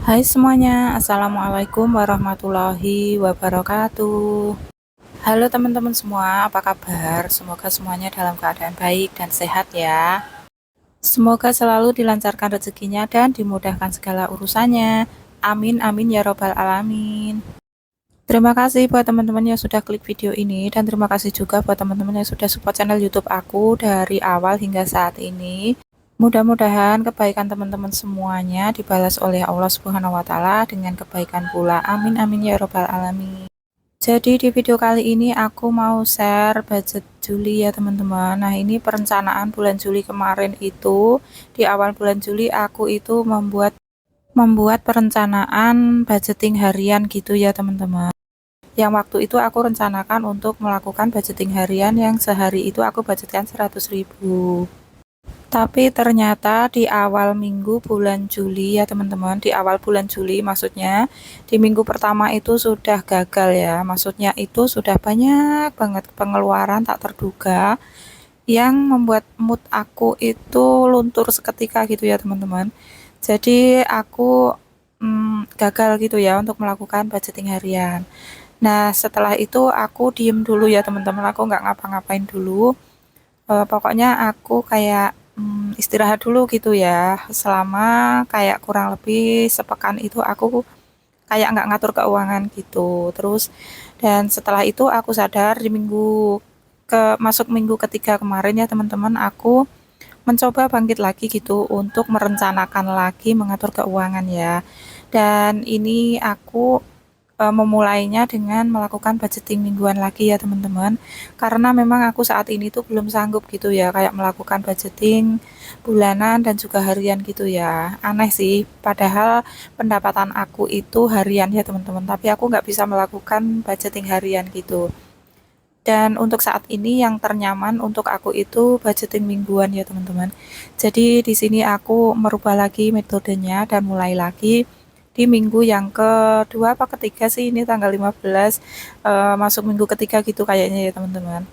Hai semuanya, Assalamualaikum warahmatullahi wabarakatuh. Halo teman-teman semua, apa kabar? Semoga semuanya dalam keadaan baik dan sehat ya. Semoga selalu dilancarkan rezekinya dan dimudahkan segala urusannya. Amin, amin ya robbal alamin. Terima kasih buat teman-teman yang sudah klik video ini dan terima kasih juga buat teman-teman yang sudah support channel YouTube aku dari awal hingga saat ini. Mudah-mudahan kebaikan teman-teman semuanya dibalas oleh Allah Subhanahu wa taala dengan kebaikan pula. Amin amin ya robbal alamin. Jadi di video kali ini aku mau share budget Juli ya teman-teman. Nah, ini perencanaan bulan Juli kemarin itu, di awal bulan Juli aku itu membuat perencanaan budgeting harian gitu ya teman-teman. Yang waktu itu aku rencanakan untuk melakukan budgeting harian yang sehari itu aku budgetkan 100.000. Tapi ternyata di awal minggu bulan Juli ya teman-teman, di awal bulan Juli maksudnya, di minggu pertama itu sudah gagal ya. Maksudnya itu sudah banyak banget pengeluaran tak terduga yang membuat mood aku itu luntur seketika gitu ya teman-teman. Jadi aku gagal gitu ya untuk melakukan budgeting harian. Nah, setelah itu aku diem dulu ya teman-teman, aku nggak ngapa-ngapain dulu. Pokoknya aku kayak istirahat dulu gitu ya, selama kayak kurang lebih sepekan itu aku kayak nggak ngatur keuangan gitu. Terus dan setelah itu aku sadar di masuk minggu ketiga kemarin ya teman-teman, aku mencoba bangkit lagi gitu untuk merencanakan lagi mengatur keuangan ya. Dan ini aku memulainya dengan melakukan budgeting mingguan lagi ya teman-teman, karena memang aku saat ini tuh belum sanggup gitu ya kayak melakukan budgeting bulanan dan juga harian gitu ya. Aneh sih, padahal pendapatan aku itu harian ya teman-teman, tapi aku nggak bisa melakukan budgeting harian gitu. Dan untuk saat ini yang ternyaman untuk aku itu budgeting mingguan ya teman-teman. Jadi di sini aku merubah lagi metodenya dan mulai lagi di minggu yang kedua apa ketiga sih, ini tanggal 15 masuk minggu ketiga gitu kayaknya ya teman-teman.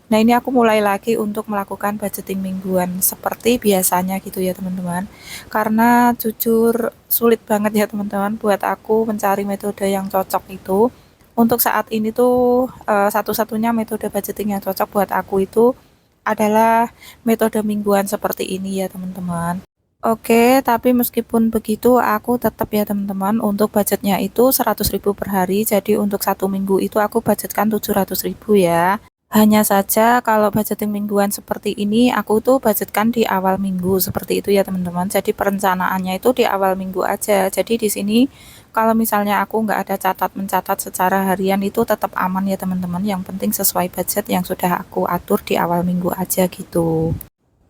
Nah, ini aku mulai lagi untuk melakukan budgeting mingguan seperti biasanya gitu ya teman-teman. Karena jujur sulit banget ya teman-teman buat aku mencari metode yang cocok itu. Untuk saat ini tuh satu-satunya metode budgeting yang cocok buat aku itu adalah metode mingguan seperti ini ya teman-teman. Oke, tapi meskipun begitu aku tetap ya teman-teman untuk budgetnya itu 100.000 per hari. Jadi untuk satu minggu itu aku budgetkan 700.000 ya. Hanya saja kalau budgeting mingguan seperti ini aku tuh budgetkan di awal minggu seperti itu ya teman-teman. Jadi perencanaannya itu di awal minggu aja. Jadi di sini kalau misalnya aku nggak ada mencatat secara harian itu tetap aman ya teman-teman. Yang penting sesuai budget yang sudah aku atur di awal minggu aja gitu.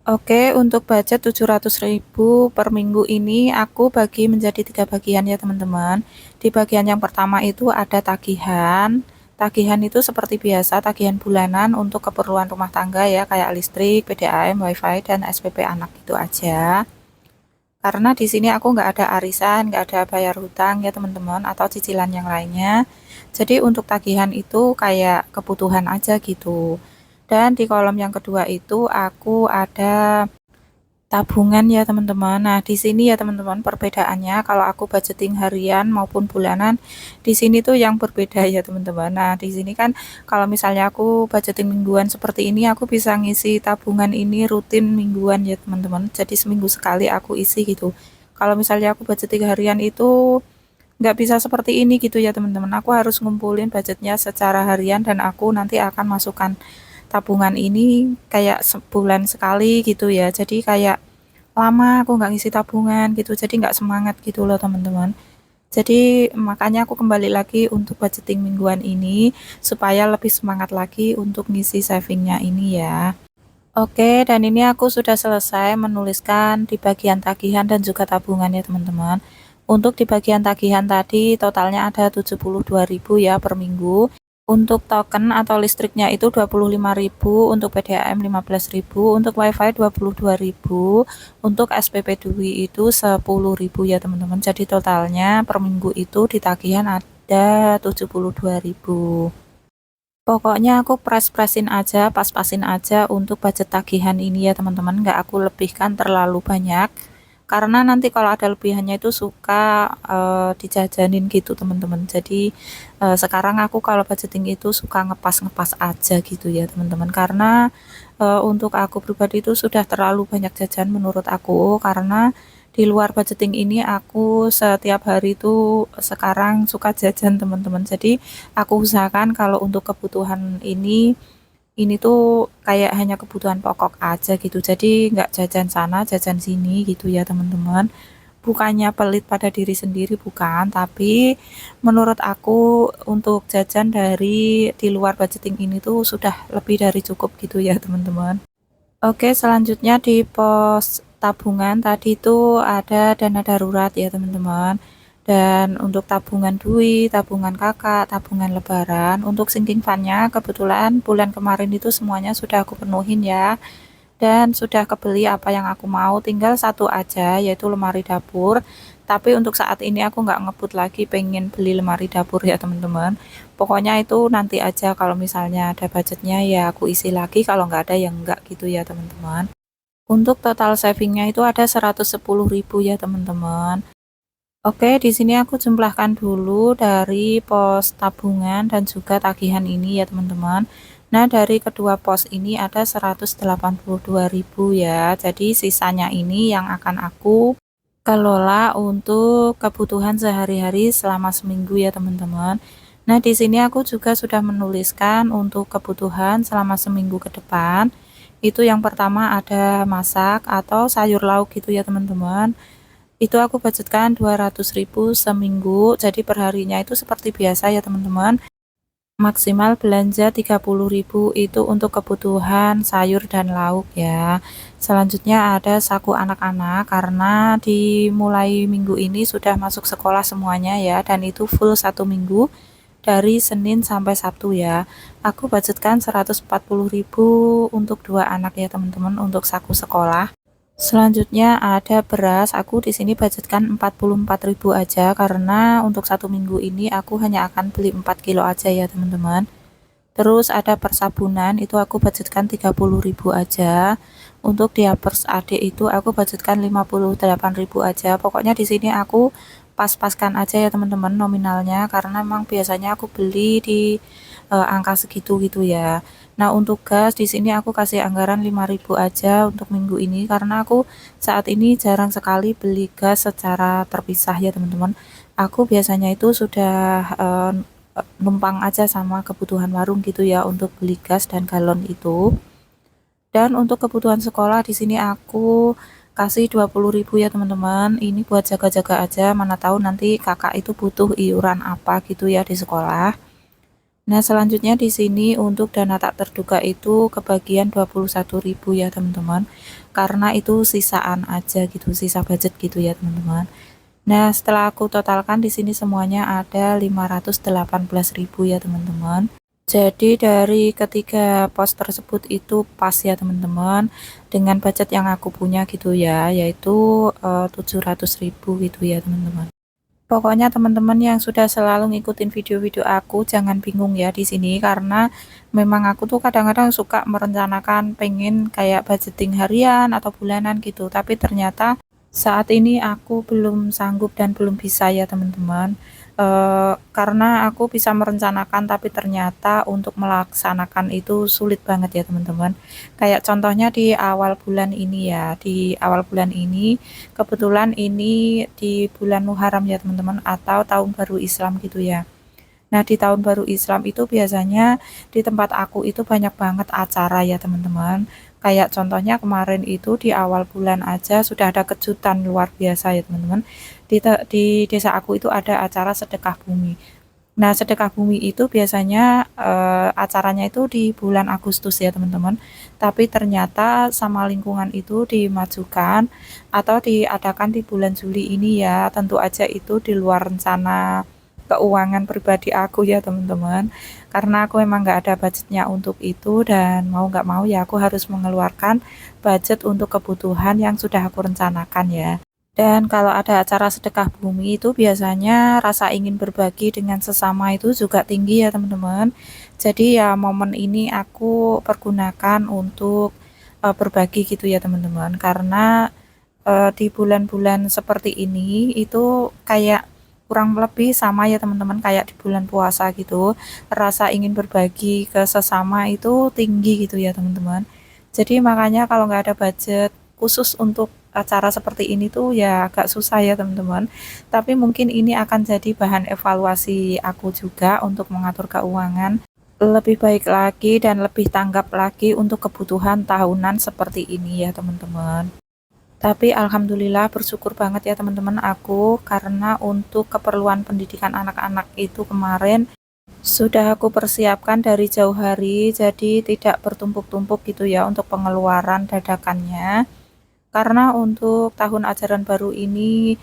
Oke, untuk budget 700.000 per minggu ini aku bagi menjadi 3 bagian ya teman-teman. Di bagian yang pertama itu ada tagihan. Tagihan itu seperti biasa, tagihan bulanan untuk keperluan rumah tangga ya, kayak listrik, PDAM, WiFi, dan SPP anak itu aja. Karena di sini aku nggak ada arisan, nggak ada bayar hutang ya teman-teman, atau cicilan yang lainnya. Jadi untuk tagihan itu kayak kebutuhan aja gitu. Dan di kolom yang kedua itu aku ada tabungan ya teman-teman. Nah, di sini ya teman-teman perbedaannya kalau aku budgeting harian maupun bulanan, di sini tuh yang berbeda ya teman-teman. Nah, di sini kan kalau misalnya aku budgeting mingguan seperti ini, aku bisa ngisi tabungan ini rutin mingguan ya teman-teman. Jadi seminggu sekali aku isi gitu. Kalau misalnya aku budgeting harian itu nggak bisa seperti ini gitu ya teman-teman. Aku harus ngumpulin budgetnya secara harian dan aku nanti akan masukkan tabungan ini kayak sebulan sekali gitu ya. Jadi kayak lama aku nggak ngisi tabungan gitu, jadi nggak semangat gitu loh teman-teman. Jadi makanya aku kembali lagi untuk budgeting mingguan ini supaya lebih semangat lagi untuk ngisi savingnya ini ya. Oke, dan ini aku sudah selesai menuliskan di bagian tagihan dan juga tabungan ya teman-teman. Untuk di bagian tagihan tadi totalnya ada 72.000 ya per minggu. Untuk token atau listriknya itu 25.000, untuk PDAM 15.000, untuk WiFi 22.000, untuk SPP Dwi itu 10.000 ya teman-teman. Jadi totalnya per minggu itu di tagihan ada 72.000. Pokoknya aku pres-presin aja, pas-pasin aja untuk budget tagihan ini ya teman-teman, nggak aku lebihkan terlalu banyak. karena nanti kalau ada lebihannya itu suka dijajanin gitu teman-teman. Jadi sekarang aku kalau budgeting itu suka ngepas-ngepas aja gitu ya teman-teman, karena untuk aku pribadi itu sudah terlalu banyak jajan menurut aku, karena di luar budgeting ini aku setiap hari itu sekarang suka jajan teman-teman. Jadi aku usahakan kalau untuk kebutuhan ini tuh kayak hanya kebutuhan pokok aja gitu. Jadi nggak jajan sana, jajan sini gitu ya teman-teman. Bukannya pelit pada diri sendiri, bukan, tapi menurut aku untuk jajan dari di luar budgeting ini tuh sudah lebih dari cukup gitu ya teman-teman. Oke, selanjutnya di pos tabungan tadi itu ada dana darurat ya teman-teman. Dan untuk tabungan duit, tabungan kakak, tabungan lebaran, untuk sinking fund-nya kebetulan bulan kemarin itu semuanya sudah aku penuhin ya. Dan sudah kebeli apa yang aku mau, tinggal satu aja yaitu lemari dapur. Tapi untuk saat ini aku nggak ngebut lagi pengen beli lemari dapur ya teman-teman. Pokoknya itu nanti aja, kalau misalnya ada budgetnya ya aku isi lagi, kalau nggak ada ya enggak gitu ya teman-teman. Untuk total savingnya itu ada 110.000 ya teman-teman. Oke, di sini aku jumlahkan dulu dari pos tabungan dan juga tagihan ini ya teman-teman. Nah, dari kedua pos ini ada 182.000 ya. Jadi sisanya ini yang akan aku kelola untuk kebutuhan sehari-hari selama seminggu ya teman-teman. Nah, di sini aku juga sudah menuliskan untuk kebutuhan selama seminggu ke depan. Itu yang pertama ada masak atau sayur lauk gitu ya teman-teman. Itu aku budgetkan 200.000 seminggu. Jadi perharinya itu seperti biasa ya teman-teman. Maksimal belanja 30.000 itu untuk kebutuhan sayur dan lauk ya. Selanjutnya ada saku anak-anak, karena dimulai minggu ini sudah masuk sekolah semuanya ya, dan itu full 1 minggu dari Senin sampai Sabtu ya. Aku budgetkan 140.000 untuk 2 anak ya teman-teman untuk saku sekolah. Selanjutnya ada beras, aku di sini budgetkan 44.000 aja, karena untuk 1 minggu ini aku hanya akan beli 4 kilo aja ya teman-teman. Terus ada persabunan, itu aku budgetkan 30.000 aja. Untuk diapers adik itu aku budgetkan 58.000 aja. Pokoknya di sini aku pas-paskan aja ya teman-teman nominalnya, karena memang biasanya aku beli di angka segitu gitu ya. Nah, untuk gas di sini aku kasih anggaran 5.000 aja untuk minggu ini, karena aku saat ini jarang sekali beli gas secara terpisah ya teman-teman. Aku biasanya itu sudah numpang aja sama kebutuhan warung gitu ya untuk beli gas dan galon itu. Dan untuk kebutuhan sekolah di sini aku kasih 20.000 ya teman-teman. Ini buat jaga-jaga aja, mana tahu nanti kakak itu butuh iuran apa gitu ya di sekolah. Nah, selanjutnya di sini untuk dana tak terduga itu kebagian 21.000 ya teman-teman. Karena itu sisaan aja gitu, sisa budget gitu ya teman-teman. Nah, setelah aku totalkan di sini semuanya ada 518.000 ya teman-teman. Jadi dari ketiga pos tersebut itu pas ya teman-teman dengan budget yang aku punya gitu ya, yaitu 700.000 gitu ya teman-teman. Pokoknya teman-teman yang sudah selalu ngikutin video-video aku jangan bingung ya di sini, karena memang aku tuh kadang-kadang suka merencanakan pengen kayak budgeting harian atau bulanan gitu, tapi ternyata saat ini aku belum sanggup dan belum bisa ya teman-teman. Karena aku bisa merencanakan tapi ternyata untuk melaksanakan itu sulit banget ya teman-teman. Kayak contohnya di awal bulan ini ya, di awal bulan ini kebetulan ini di bulan Muharram ya teman-teman, atau tahun baru Islam gitu ya. Nah, di tahun baru Islam itu biasanya di tempat aku itu banyak banget acara ya teman-teman. Kayak contohnya kemarin itu di awal bulan aja sudah ada kejutan luar biasa ya teman-teman. Di desa aku itu ada acara sedekah bumi. Nah, sedekah bumi itu biasanya acaranya itu di bulan Agustus ya teman-teman. Tapi ternyata sama lingkungan itu dimajukan atau diadakan di bulan Juli ini ya. Tentu aja itu di luar rencana keuangan pribadi aku ya teman-teman, karena aku emang nggak ada budgetnya untuk itu, dan mau nggak mau ya aku harus mengeluarkan budget untuk kebutuhan yang sudah aku rencanakan ya. Dan kalau ada acara sedekah bumi itu biasanya rasa ingin berbagi dengan sesama itu juga tinggi ya teman-teman. Jadi ya momen ini aku pergunakan untuk berbagi gitu ya teman-teman, karena di bulan-bulan seperti ini itu kayak kurang lebih sama ya teman-teman, kayak di bulan puasa gitu. Rasa ingin berbagi ke sesama itu tinggi gitu ya teman-teman. Jadi makanya kalau nggak ada budget khusus untuk acara seperti ini tuh ya agak susah ya teman-teman. Tapi mungkin ini akan jadi bahan evaluasi aku juga untuk mengatur keuangan lebih baik lagi dan lebih tanggap lagi untuk kebutuhan tahunan seperti ini ya teman-teman. Tapi alhamdulillah bersyukur banget ya teman-teman aku karena untuk keperluan pendidikan anak-anak itu kemarin sudah aku persiapkan dari jauh hari, jadi tidak bertumpuk-tumpuk gitu ya untuk pengeluaran dadakannya. Karena untuk tahun ajaran baru ini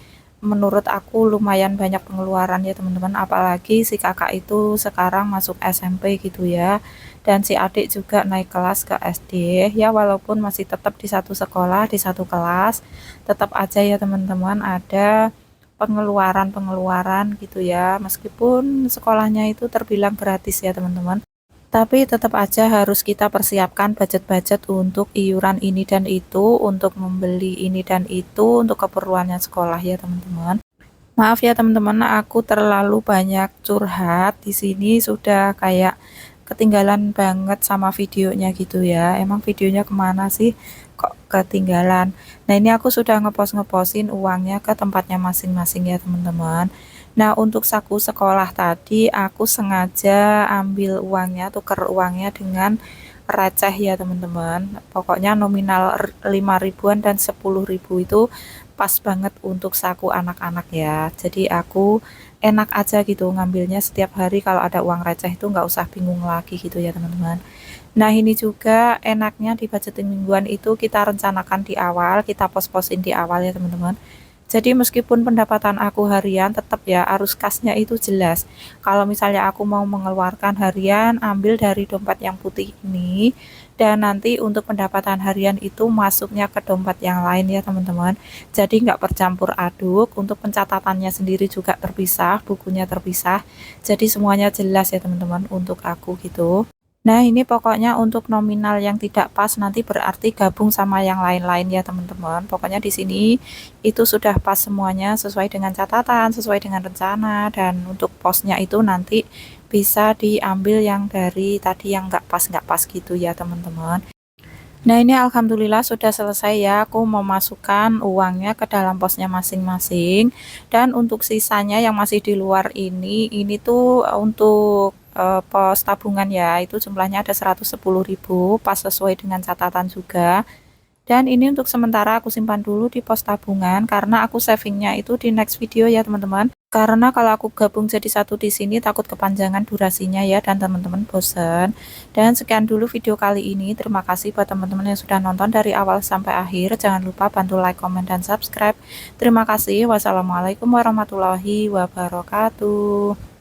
menurut aku lumayan banyak pengeluaran ya teman-teman, apalagi si kakak itu sekarang masuk SMP gitu ya, dan si adik juga naik kelas ke SD ya, walaupun masih tetap di satu sekolah di satu kelas, tetap aja ya teman-teman ada pengeluaran-pengeluaran gitu ya, meskipun sekolahnya itu terbilang gratis ya teman-teman. Tapi tetap aja harus kita persiapkan budget-budget untuk iuran ini dan itu, untuk membeli ini dan itu, untuk keperluannya sekolah ya teman-teman. Maaf ya teman-teman, aku terlalu banyak curhat di sini, sudah kayak ketinggalan banget sama videonya gitu ya. Emang videonya kemana sih? Kok ketinggalan? Nah ini aku sudah ngepost-ngepostin uangnya ke tempatnya masing-masing ya teman-teman. Nah untuk saku sekolah tadi aku sengaja ambil uangnya, tuker uangnya dengan receh ya teman-teman. Pokoknya nominal 5 ribuan dan 10.000 itu pas banget untuk saku anak-anak ya. Jadi aku enak aja gitu ngambilnya setiap hari, kalau ada uang receh itu nggak usah bingung lagi gitu ya teman-teman. Nah ini juga enaknya di budgeting mingguan itu kita rencanakan di awal, kita pos-posin di awal ya teman-teman. Jadi meskipun pendapatan aku harian tetap ya arus kasnya itu jelas. Kalau misalnya aku mau mengeluarkan harian, ambil dari dompet yang putih ini, dan nanti untuk pendapatan harian itu masuknya ke dompet yang lain ya teman-teman. Jadi nggak bercampur aduk, untuk pencatatannya sendiri juga terpisah, bukunya terpisah. Jadi semuanya jelas ya teman-teman untuk aku gitu. Nah, ini pokoknya untuk nominal yang tidak pas nanti berarti gabung sama yang lain-lain ya, teman-teman. Pokoknya di sini itu sudah pas semuanya sesuai dengan catatan, sesuai dengan rencana, dan untuk posnya itu nanti bisa diambil yang dari tadi yang nggak pas gitu ya, teman-teman. Nah, ini alhamdulillah sudah selesai ya. Aku memasukkan uangnya ke dalam posnya masing-masing. Dan untuk sisanya yang masih di luar ini tuh untuk pos tabungan ya. Itu jumlahnya ada 110.000 pas sesuai dengan catatan juga. Dan ini untuk sementara aku simpan dulu di pos tabungan karena aku savingnya itu di next video ya teman-teman. Karena kalau aku gabung jadi satu di sini takut kepanjangan durasinya ya dan teman-teman bosen. Dan sekian dulu video kali ini. Terima kasih buat teman-teman yang sudah nonton dari awal sampai akhir. Jangan lupa bantu like, komen, dan subscribe. Terima kasih. Wassalamualaikum warahmatullahi wabarakatuh.